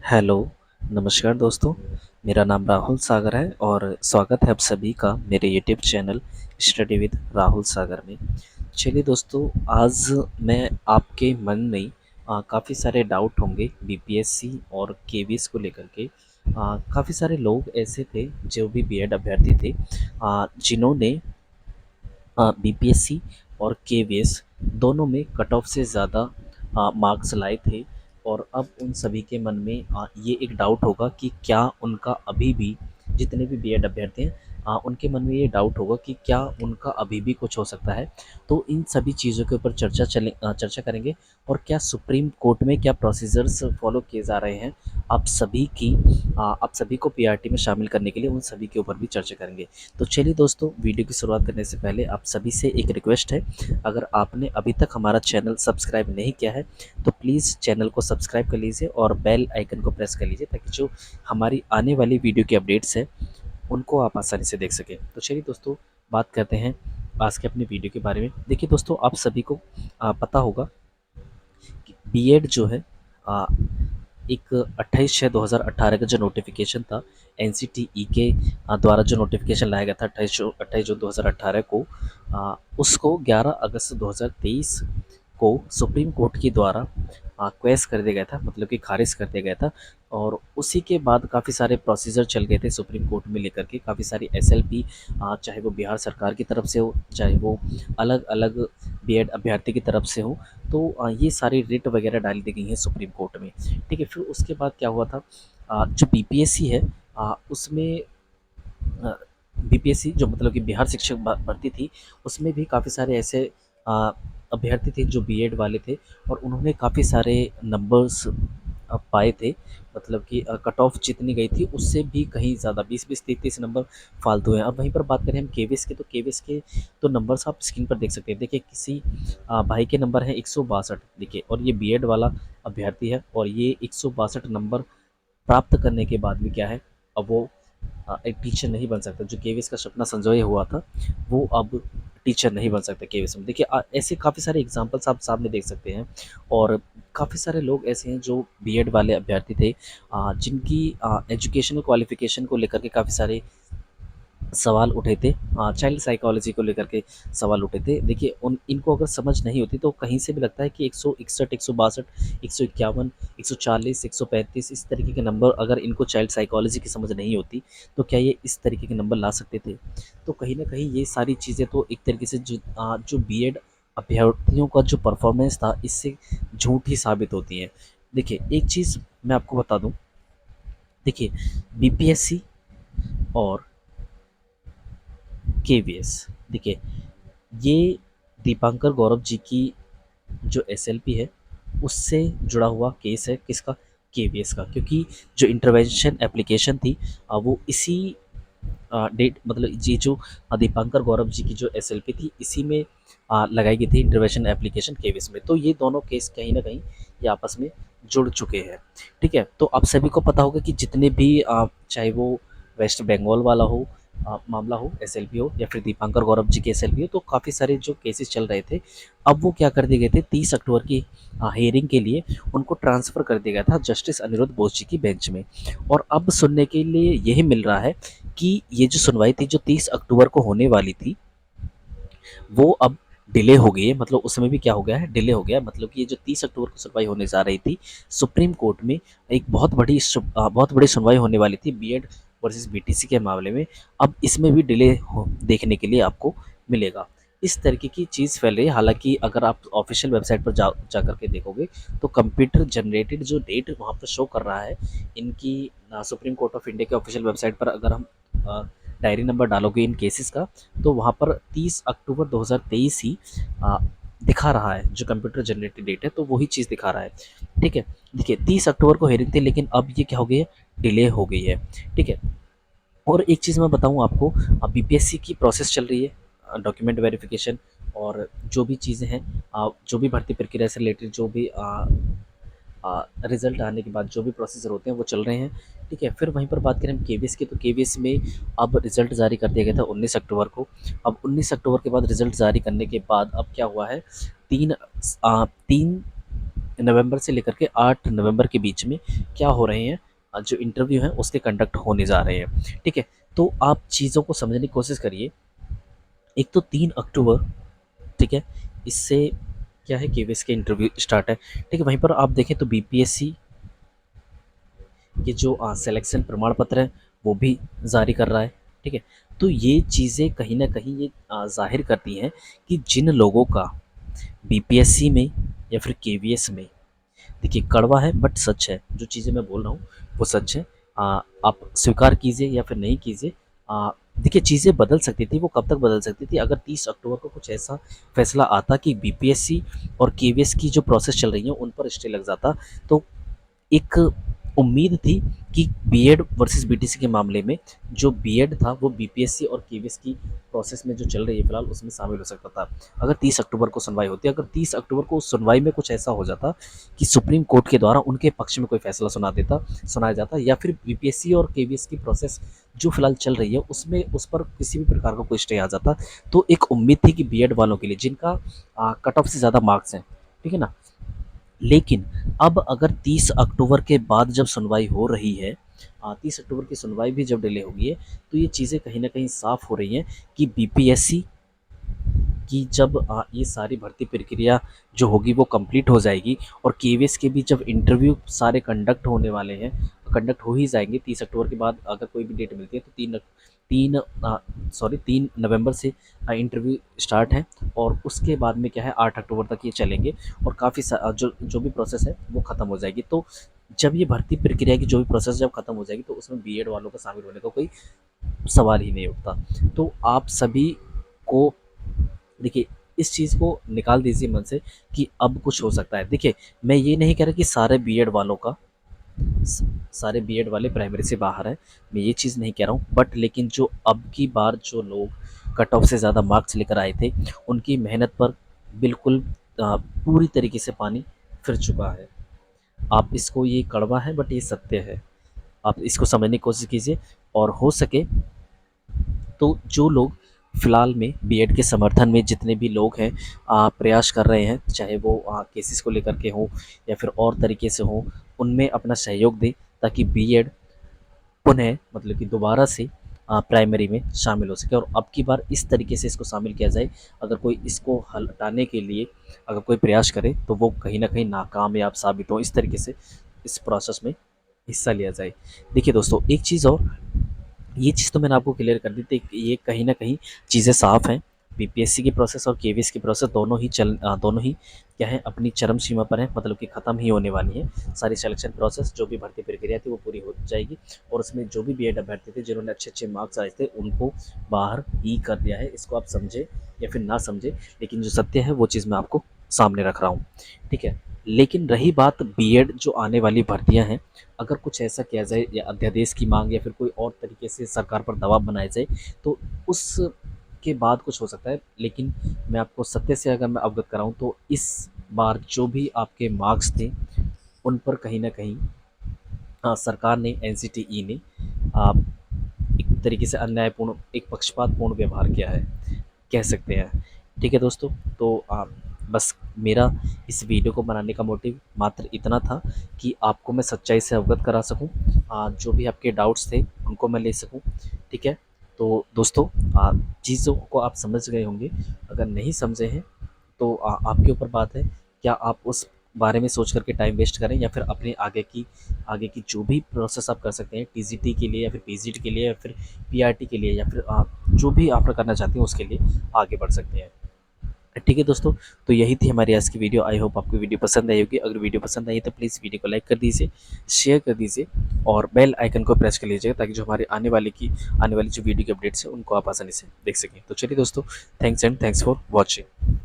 Hello, नमस्कार दोस्तों। मेरा नाम राहुल सागर है और स्वागत है आप सभी का मेरे YouTube channel study with Rahul Sagar में। चलिए दोस्तों, आज मैं आपके मन में काफ़ी सारे डाउट होंगे बीपीएससी और केवीएस को लेकर के। काफ़ी सारे लोग ऐसे थे जो भी बीएड अभ्यर्थी थे, जिन्होंने बीपीएससी और केवीएस दोनों में कट ऑफ से ज़्यादा मार्क्स लाए थे। और अब उन सभी के मन में ये एक डाउट होगा कि क्या उनका अभी भी, जितने भी बीएड अभ्यर्थी हैं, उनके मन में ये डाउट होगा कि क्या उनका अभी भी कुछ हो सकता है। तो इन सभी चीज़ों के ऊपर चर्चा करेंगे। और क्या सुप्रीम कोर्ट में क्या प्रोसीजर्स फॉलो किए जा रहे हैं आप सभी को पीआरटी में शामिल करने के लिए, उन सभी के ऊपर भी चर्चा करेंगे। तो चलिए दोस्तों, वीडियो की शुरुआत करने से पहले आप सभी से एक रिक्वेस्ट है। अगर आपने अभी तक हमारा चैनल सब्सक्राइब नहीं किया है तो प्लीज़ चैनल को सब्सक्राइब कर लीजिए और बेल आइकन को प्रेस कर लीजिए, ताकि जो हमारी आने वाली वीडियो की अपडेट्स है उनको आप आसानी से देख सकें। तो चलिए दोस्तों, बात करते हैं आज के अपनी वीडियो के बारे में। देखिए दोस्तों, आप सभी को पता होगा कि बीएड जो है, आ, एक 28/6/2018 का जो नोटिफिकेशन था, एनसीटीई के द्वारा जो नोटिफिकेशन लाया गया था 28 जून 2018 को, उसको 11 अगस्त 2023 को सुप्रीम कोर्ट के द्वारा क्वेश कर दिया गया था, मतलब कि खारिज कर दिया गया था। और उसी के बाद काफ़ी सारे प्रोसीजर चल गए थे सुप्रीम कोर्ट में लेकर के। काफ़ी सारी एसएलपी, चाहे वो बिहार सरकार की तरफ से हो, चाहे वो अलग अलग बीएड अभ्यर्थी की तरफ से हो, तो ये सारी रिट वगैरह डाल दी गई हैं सुप्रीम कोर्ट में। ठीक है, फिर उसके बाद क्या हुआ था, जो बीपीएससी है, उसमें बीपीएससी जो मतलब कि बिहार शिक्षक भर्ती थी, उसमें भी काफ़ी सारे ऐसे आ, अभ्यर्थी थे जो बीएड वाले थे, और उन्होंने काफ़ी सारे नंबर्स पाए थे। मतलब कि कट ऑफ जितनी गई थी उससे भी कहीं ज़्यादा 20-20, 30-30 नंबर फालतू हैं। अब वहीं पर बात करें हम केवीएस के, तो केवीएस के तो नंबर्स आप स्क्रीन पर देख सकते हैं। देखिए, किसी भाई के नंबर हैं 162, देखिए, और ये बीएड वाला अभ्यर्थी है, और ये 162 नंबर प्राप्त करने के बाद भी क्या है, अब वो एक टीचर नहीं बन सकता। जो केवीएस का सपना संजोए हुआ था, वो अब टीचर नहीं बन सकता केवीएस में। देखिए, ऐसे काफ़ी सारे एग्जांपल्स आप सामने देख सकते हैं। और काफ़ी सारे लोग ऐसे हैं जो बीएड वाले अभ्यर्थी थे, जिनकी एजुकेशनल क्वालिफिकेशन को लेकर के काफ़ी सारे सवाल उठे थे। चाइल्ड साइकोलॉजी को लेकर के सवाल उठे थे। देखिए, उन इनको अगर समझ नहीं होती तो कहीं से भी लगता है कि 161, 162, 151, 140, 135 इस तरीके के नंबर, अगर इनको चाइल्ड साइकोलॉजी की समझ नहीं होती तो क्या ये इस तरीके के नंबर ला सकते थे? तो कहीं न कहीं ये सारी चीज़ें तो एक तरीके से जो बीएड अभ्यर्थियों का जो परफॉर्मेंस था, इससे झूठी साबित होती हैं। देखिए, एक चीज़ मैं आपको बता दूँ। देखिए, बीपीएससी और केवीएस, देखिए, ये दीपांकर गौरव जी की जो एसएलपी है, उससे जुड़ा हुआ केस है। किसका? केवीएस का। क्योंकि जो इंटरवेंशन एप्लीकेशन थी, वो इसी डेट, मतलब ये जो दीपांकर गौरव जी की जो एसएलपी थी, इसी में लगाई गई थी इंटरवेंशन एप्लीकेशन केवीएस में। तो ये दोनों केस कहीं ना कहीं ये आपस में जुड़ चुके हैं। ठीक है, तो आप सभी को पता होगा कि जितने भी चाहे वो वेस्ट बंगाल वाला हो, मामला हो, एसएलपी हो, या फिर दीपांकर गौरव जी की एसएलपी हो, तो काफ़ी सारे जो केसेस चल रहे थे, अब वो क्या कर दिए गए थे, 30 अक्टूबर की हियरिंग के लिए उनको ट्रांसफ़र कर दिया गया था जस्टिस अनिरुद्ध बोस जी की बेंच में। और अब सुनने के लिए यही मिल रहा है कि ये जो सुनवाई थी, जो 30 अक्टूबर को होने वाली थी, वो अब डिले हो गई है। मतलब उसमें भी क्या हो गया है, डिले हो गया है। मतलब कि ये जो 30 अक्टूबर को सुनवाई होने जा रही थी सुप्रीम कोर्ट में, एक बहुत बड़ी सुनवाई होने वाली थी बीएड वर्सेस बीटीसी के मामले में, अब इसमें भी डिले देखने के लिए आपको मिलेगा। इस तरीके की चीज़ फैल रही है। हालांकि अगर आप ऑफिशियल वेबसाइट पर जा करके देखोगे, तो कंप्यूटर जनरेटेड जो डेट वहाँ पर शो कर रहा है इनकी, सुप्रीम कोर्ट ऑफ इंडिया के ऑफिशियल वेबसाइट पर अगर हम डायरी नंबर डालोगे इन केसेस का, तो वहाँ पर 30 अक्टूबर 2023 ही दिखा रहा है। जो कंप्यूटर जनरेटेड डेट है, तो वही चीज़ दिखा रहा है। ठीक है, देखिए, 30 अक्टूबर को हेयरिंग थी, लेकिन अब ये क्या हो गई है, डिले हो गई है। ठीक है, और एक चीज़ मैं बताऊँ आपको, बीपीएससी की प्रोसेस चल रही है, डॉक्यूमेंट वेरिफिकेशन और जो भी चीज़ें हैं, जो भी भर्ती प्रक्रिया से रिलेटेड जो भी रिज़ल्ट आने के बाद जो भी प्रोसीजर होते हैं वो चल रहे हैं। ठीक है, फिर वहीं पर बात करें हम केवीएस की, तो केवीएस में अब रिज़ल्ट जारी कर दिया गया था 19 अक्टूबर को। अब 19 अक्टूबर के बाद रिज़ल्ट जारी करने के बाद अब क्या हुआ है, तीन तीन नवंबर से लेकर के 8 नवंबर के बीच में क्या हो रहे हैं, जो इंटरव्यू हैं उसके कंडक्ट होने जा रहे हैं। ठीक है, तो आप चीज़ों को समझने की कोशिश करिए। एक तो 3 अक्टूबर, ठीक है, इससे क्या है, केवीएस के इंटरव्यू स्टार्ट है। ठीक है, वहीं पर आप देखें तो बीपीएससी के जो सिलेक्शन प्रमाण पत्र है वो भी जारी कर रहा है। ठीक है, तो ये चीज़ें कहीं ना कहीं ये जाहिर करती हैं कि जिन लोगों का बीपीएससी में या फिर केवीएस में, देखिए कड़वा है बट सच है, जो चीज़ें मैं बोल रहा हूँ वो सच है। आप स्वीकार कीजिए या फिर नहीं कीजिए। देखिए चीज़ें बदल सकती थी, वो कब तक बदल सकती थी, अगर 30 अक्टूबर को कुछ ऐसा फैसला आता कि बीपीएससी और केवीएस की जो प्रोसेस चल रही है उन पर स्टे लग जाता, तो एक उम्मीद थी कि बीएड वर्सेस बीटीसी के मामले में जो बीएड था वो बीपीएससी और केवीएस की प्रोसेस में जो चल रही है फिलहाल उसमें शामिल हो सकता था, अगर 30 अक्टूबर को सुनवाई होती। अगर 30 अक्टूबर को उस सुनवाई में कुछ ऐसा हो जाता कि सुप्रीम कोर्ट के द्वारा उनके पक्ष में कोई फैसला सुनाया जाता, या फिर बीपीएससी और केवीएस की प्रोसेस जो फिलहाल चल रही है उसमें उस पर किसी भी प्रकार का कोई स्टे आ जाता, तो एक उम्मीद थी कि बीएड वालों के लिए जिनका कट ऑफ से ज़्यादा मार्क्स हैं, ठीक है ना। लेकिन अब अगर 30 अक्टूबर के बाद जब सुनवाई हो रही है, 30 अक्टूबर की सुनवाई भी जब डिले हो गई है, तो ये चीज़ें कहीं न कहीं साफ़ हो रही हैं कि बीपीएससी कि जब ये सारी भर्ती प्रक्रिया जो होगी वो कंप्लीट हो जाएगी और केवीएस के भी जब इंटरव्यू सारे कंडक्ट होने वाले हैं, कंडक्ट हो ही जाएंगे 30 अक्टूबर के बाद, अगर कोई भी डेट मिलती है तो 3 नवंबर से इंटरव्यू स्टार्ट है, और उसके बाद में क्या है 8 अक्टूबर तक ये चलेंगे, और काफ़ी जो जो भी प्रोसेस है वो ख़त्म हो जाएगी। तो जब ये भर्ती प्रक्रिया की जो भी प्रोसेस जब ख़त्म हो जाएगी तो उसमें बीएड वालों का शामिल होने का कोई सवाल ही नहीं उठता। तो आप सभी को देखिए इस चीज़ को निकाल दीजिए मन से कि अब कुछ हो सकता है। देखिए मैं ये नहीं कह रहा कि सारे बीएड वालों का सारे बीएड वाले प्राइमरी से बाहर हैं, मैं ये चीज़ नहीं कह रहा हूँ, बट लेकिन जो अब की बार जो लोग कट ऑफ से ज़्यादा मार्क्स लेकर आए थे उनकी मेहनत पर बिल्कुल पूरी तरीके से पानी फिर चुका है। आप इसको, ये कड़वा है बट ये सत्य है, आप इसको समझने की कोशिश कीजिए। और हो सके तो जो लोग फिलहाल में बीएड के समर्थन में जितने भी लोग हैं प्रयास कर रहे हैं, चाहे वो केसेस को लेकर के हों या फिर और तरीके से हों, उनमें अपना सहयोग दें ताकि बीएड पुनः मतलब कि दोबारा से प्राइमरी में शामिल हो सके, और अब की बार इस तरीके से इसको शामिल किया जाए। अगर कोई इसको हटाने के लिए अगर कोई प्रयास करे तो वो कहीं ना कहीं नाकामयाब साबित हो, इस तरीके से इस प्रोसेस में हिस्सा लिया जाए। देखिए दोस्तों एक चीज़ और, ये चीज़ तो मैंने आपको क्लियर कर दी थी, ये कहीं न कहीं चीज़ें साफ़ हैं। बीपीएससी की प्रोसेस और केवीएस की प्रोसेस दोनों ही क्या है, अपनी चरम सीमा पर हैं, मतलब कि ख़त्म ही होने वाली है। सारी सिलेक्शन प्रोसेस जो भी भर्ती प्रक्रिया थी वो पूरी हो जाएगी, और उसमें जो भी बीएड अभ्यर्थी थे जिन्होंने अच्छे-अच्छे मार्क्स आए थे उनको बाहर ही कर दिया है। इसको आप समझें या फिर ना समझें, लेकिन जो सत्य है वो चीज़ मैं आपको सामने रख रहा हूँ, ठीक है। लेकिन रही बात बीएड जो आने वाली भर्तियाँ हैं, अगर कुछ ऐसा किया जाए या अध्यादेश की मांग या फिर कोई और तरीके से सरकार पर दबाव बनाया जाए तो उसके बाद कुछ हो सकता है। लेकिन मैं आपको सत्य से अगर मैं अवगत कराऊं तो इस बार जो भी आपके मार्क्स थे उन पर कहीं ना कहीं सरकार ने, एनसीटीई ने एक तरीके से अन्यायपूर्ण, एक पक्षपातपूर्ण व्यवहार किया है, कह सकते हैं। ठीक है दोस्तों, तो बस मेरा इस वीडियो को बनाने का मोटिव मात्र इतना था कि आपको मैं सच्चाई से अवगत करा सकूं, जो भी आपके डाउट्स थे उनको मैं ले सकूं। ठीक है, तो दोस्तों चीज़ों को आप समझ गए होंगे, अगर नहीं समझे हैं तो आपके ऊपर बात है, क्या आप उस बारे में सोच करके टाइम वेस्ट करें या फिर अपने आगे की जो भी प्रोसेस आप कर सकते हैं टीजीटी के लिए या फिर पीजीटी के लिए या फिर पीआरटी के लिए या फिर आप जो भी आप करना चाहते हैं उसके लिए आगे बढ़ सकते हैं। ठीक है दोस्तों, तो यही थी हमारी आज की वीडियो। आई होप आपको वीडियो पसंद आई होगी। अगर वीडियो पसंद आई तो प्लीज़ वीडियो को लाइक कर दीजिए, शेयर कर दीजिए और बेल आइकन को प्रेस कर लीजिएगा ताकि जो हमारे आने वाली जो वीडियो की अपडेट्स हैं उनको आप आसानी से देख सकें। तो चलिए दोस्तों, thanks and thanks for watching.